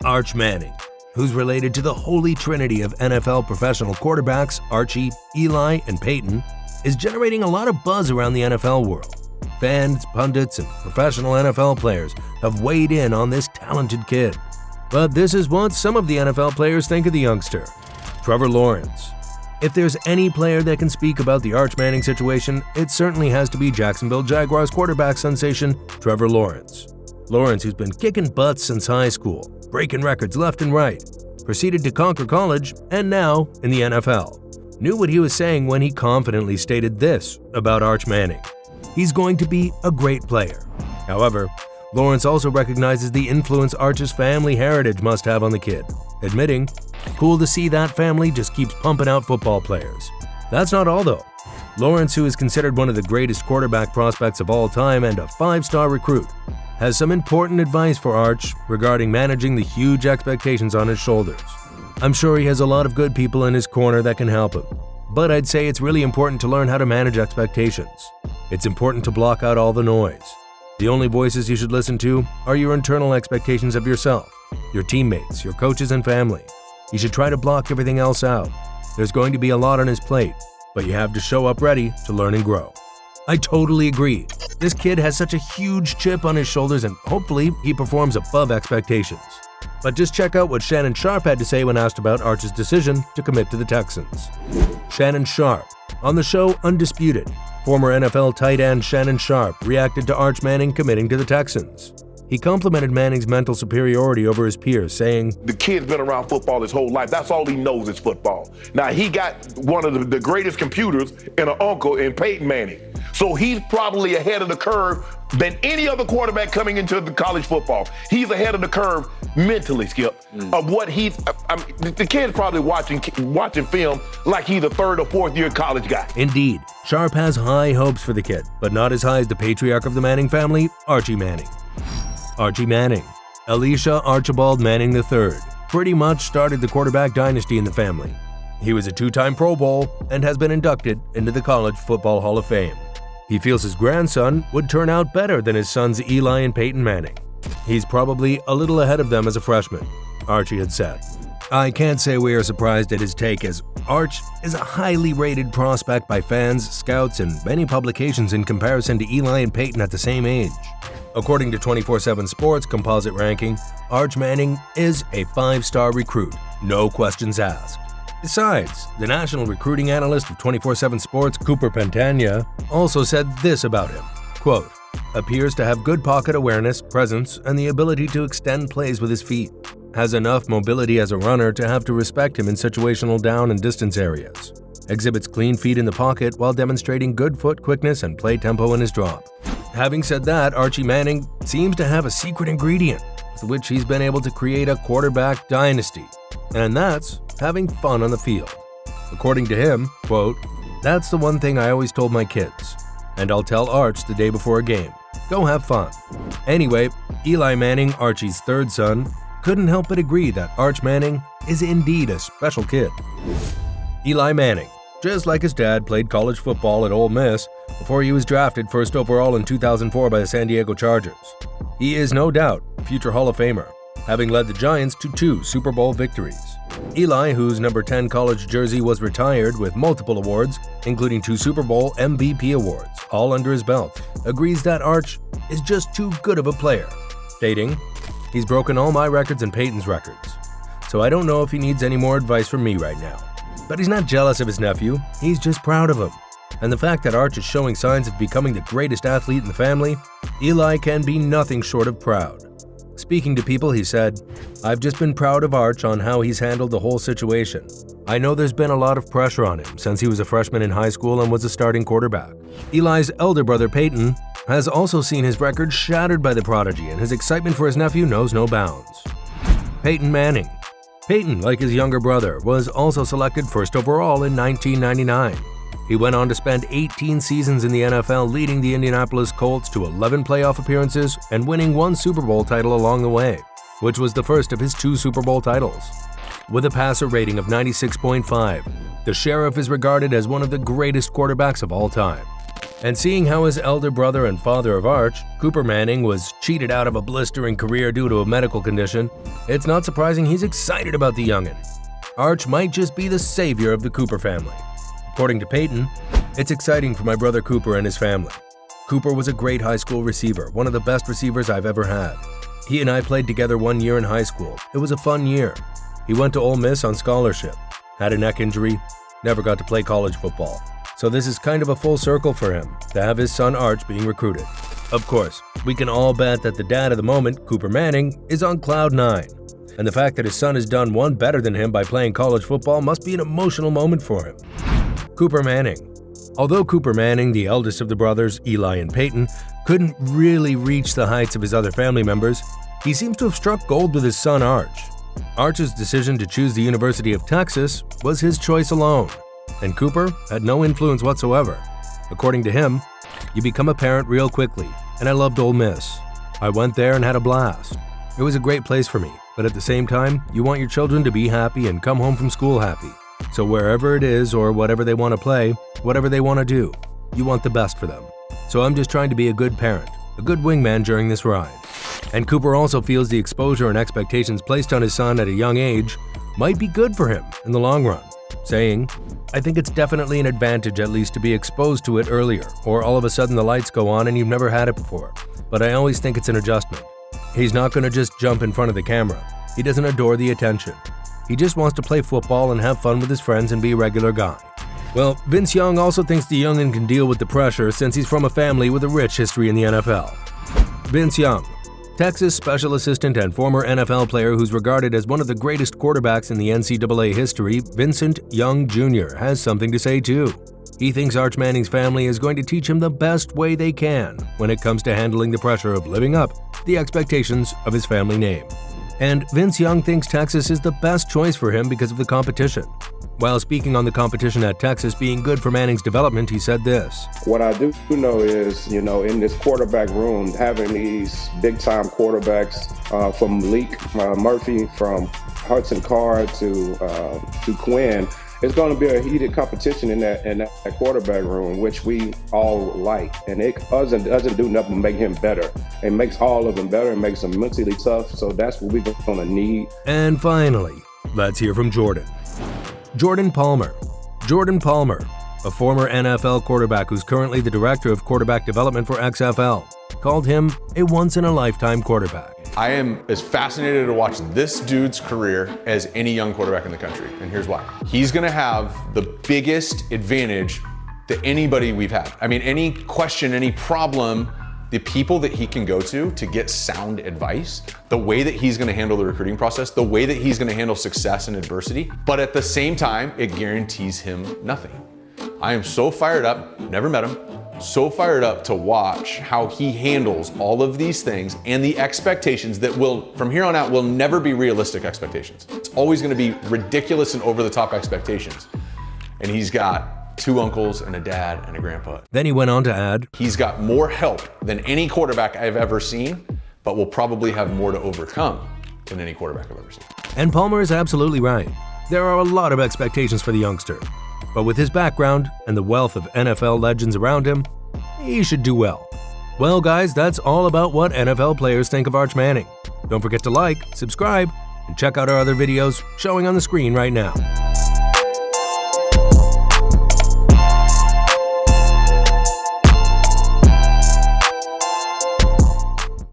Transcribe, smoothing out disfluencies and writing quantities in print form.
Arch Manning, who's related to the holy trinity of NFL professional quarterbacks Archie, Eli, and Peyton, is generating a lot of buzz around the NFL world. Fans, pundits, and professional NFL players have weighed in on this talented kid. But this is what some of the NFL players think of the youngster, Trevor Lawrence. If there's any player that can speak about the Arch Manning situation, it certainly has to be Jacksonville Jaguars quarterback sensation Trevor Lawrence. Lawrence, who's been kicking butts since high school, breaking records left and right, proceeded to conquer college, and now in the NFL, knew what he was saying when he confidently stated this about Arch Manning: he's going to be a great player. However, Lawrence also recognizes the influence Arch's family heritage must have on the kid, admitting, "Cool to see that family just keeps pumping out football players." That's not all though. Lawrence, who is considered one of the greatest quarterback prospects of all time and a 5-star recruit, has some important advice for Arch regarding managing the huge expectations on his shoulders. I'm sure he has a lot of good people in his corner that can help him, but I'd say it's really important to learn how to manage expectations. It's important to block out all the noise. The only voices you should listen to are your internal expectations of yourself, your teammates, your coaches, and family. You should try to block everything else out. There's going to be a lot on his plate, but you have to show up ready to learn and grow. I totally agree. This kid has such a huge chip on his shoulders, and hopefully he performs above expectations. But just check out what Shannon Sharpe had to say when asked about Arch's decision to commit to the Texans. Shannon Sharpe. On the show Undisputed, former NFL tight end Shannon Sharpe reacted to Arch Manning committing to the Texans. He complimented Manning's mental superiority over his peers, saying, "The kid's been around football his whole life. That's all he knows is football. Now, he got one of the greatest computers and an uncle in Peyton Manning. So he's probably ahead of the curve than any other quarterback coming into the college football. He's ahead of the curve mentally, Skip, of what he's... the kid's probably watching film like he's a third or fourth year college guy." Indeed, Sharpe has high hopes for the kid, but not as high as the patriarch of the Manning family, Archie Manning. Archie Manning. Elisha Archibald Manning III pretty much started the quarterback dynasty in the family. He was a 2-time Pro Bowl and has been inducted into the College Football Hall of Fame. He feels his grandson would turn out better than his sons Eli and Peyton Manning. He's probably a little ahead of them as a freshman, Archie had said. I can't say we are surprised at his take, as Arch is a highly rated prospect by fans, scouts, and many publications in comparison to Eli and Peyton at the same age. According to 24/7 Sports composite ranking, Arch Manning is a 5-star recruit, no questions asked. Besides, the national recruiting analyst of 24/7 Sports, Cooper Pantania, also said this about him, quote, "Appears to have good pocket awareness, presence, and the ability to extend plays with his feet. Has enough mobility as a runner to have to respect him in situational down and distance areas. Exhibits clean feet in the pocket while demonstrating good foot quickness and play tempo in his drop." Having said that, Archie Manning seems to have a secret ingredient with which he's been able to create a quarterback dynasty, and that's having fun on the field. According to him, quote, "That's the one thing I always told my kids, and I'll tell Arch the day before a game. Go have fun." Anyway, Eli Manning, Archie's third son, couldn't help but agree that Arch Manning is indeed a special kid. Eli Manning, just like his dad, played college football at Ole Miss before he was drafted first overall in 2004 by the San Diego Chargers. He is no doubt a future Hall of Famer, having led the Giants to 2 Super Bowl victories. Eli, whose number 10 college jersey was retired with multiple awards, including 2 Super Bowl MVP awards, all under his belt, agrees that Arch is just too good of a player, stating, "He's broken all my records and Peyton's records, so I don't know if he needs any more advice from me right now." But he's not jealous of his nephew, he's just proud of him. And the fact that Arch is showing signs of becoming the greatest athlete in the family, Eli can be nothing short of proud. Speaking to People, he said, "I've just been proud of Arch on how he's handled the whole situation. I know there's been a lot of pressure on him since he was a freshman in high school and was a starting quarterback." Eli's elder brother Peyton has also seen his record shattered by the prodigy, and his excitement for his nephew knows no bounds. Peyton Manning. Peyton, like his younger brother, was also selected first overall in 1999. He went on to spend 18 seasons in the NFL, leading the Indianapolis Colts to 11 playoff appearances and winning 1 Super Bowl title along the way, which was the first of his 2 Super Bowl titles. With a passer rating of 96.5, the Sheriff is regarded as one of the greatest quarterbacks of all time. And seeing how his elder brother and father of Arch, Cooper Manning, was cheated out of a blistering career due to a medical condition, it's not surprising he's excited about the youngin'. Arch might just be the savior of the Cooper family. According to Peyton, "It's exciting for my brother Cooper and his family. Cooper was a great high school receiver, one of the best receivers I've ever had. He and I played together 1 year in high school. It was a fun year. He went to Ole Miss on scholarship, had a neck injury, never got to play college football. So this is kind of a full circle for him, to have his son Arch being recruited. Of course, we can all bet that the dad of the moment, Cooper Manning, is on cloud 9. And the fact that his son has done one better than him by playing college football must be an emotional moment for him." Cooper Manning. Although Cooper Manning, the eldest of the brothers, Eli and Peyton, couldn't really reach the heights of his other family members, he seems to have struck gold with his son Arch. Arch's decision to choose the University of Texas was his choice alone, and Cooper had no influence whatsoever. According to him, "You become a parent real quickly, and I loved Ole Miss. I went there and had a blast. It was a great place for me, but at the same time, you want your children to be happy and come home from school happy. So wherever it is or whatever they want to play, whatever they want to do, you want the best for them. So I'm just trying to be a good parent, a good wingman during this ride." And Cooper also feels the exposure and expectations placed on his son at a young age might be good for him in the long run, saying, "I think it's definitely an advantage at least to be exposed to it earlier, or all of a sudden the lights go on and you've never had it before. But I always think it's an adjustment. He's not going to just jump in front of the camera. He doesn't adore the attention. He just wants to play football and have fun with his friends and be a regular guy." Well, Vince Young also thinks the youngin' can deal with the pressure since he's from a family with a rich history in the NFL. Vince Young, Texas special assistant and former NFL player who's regarded as one of the greatest quarterbacks in the NCAA history, Vincent Young Jr., has something to say too. He thinks Arch Manning's family is going to teach him the best way they can when it comes to handling the pressure of living up to the expectations of his family name. And Vince Young thinks Texas is the best choice for him because of the competition. While speaking on the competition at Texas being good for Manning's development, he said this. "What I do know is, in this quarterback room, having these big-time quarterbacks from Malik Murphy, from Hudson Card to Quinn, it's going to be a heated competition in that quarterback room, which we all like. And it doesn't do nothing but make him better. It makes all of them better. It makes them mentally tough. So that's what we're going to need." And finally, let's hear from Jordan. Jordan Palmer. Jordan Palmer, a former NFL quarterback who's currently the director of quarterback development for XFL, called him a once-in-a-lifetime quarterback. "I am as fascinated to watch this dude's career as any young quarterback in the country, and here's why. He's gonna have the biggest advantage that anybody we've had. I mean, any question, any problem, the people that he can go to get sound advice, the way that he's gonna handle the recruiting process, the way that he's gonna handle success and adversity, but at the same time, it guarantees him nothing. I am so fired up, never met him, so fired up to watch how he handles all of these things and the expectations that will, from here on out, will never be realistic expectations. It's always gonna be ridiculous and over-the-top expectations. And he's got 2 uncles and a dad and a grandpa." Then he went on to add, "He's got more help than any quarterback I've ever seen, but will probably have more to overcome than any quarterback I've ever seen." And Palmer is absolutely right. There are a lot of expectations for the youngster. But with his background and the wealth of NFL legends around him, he should do well. Well, guys, that's all about what NFL players think of Arch Manning. Don't forget to like, subscribe, and check out our other videos showing on the screen right now.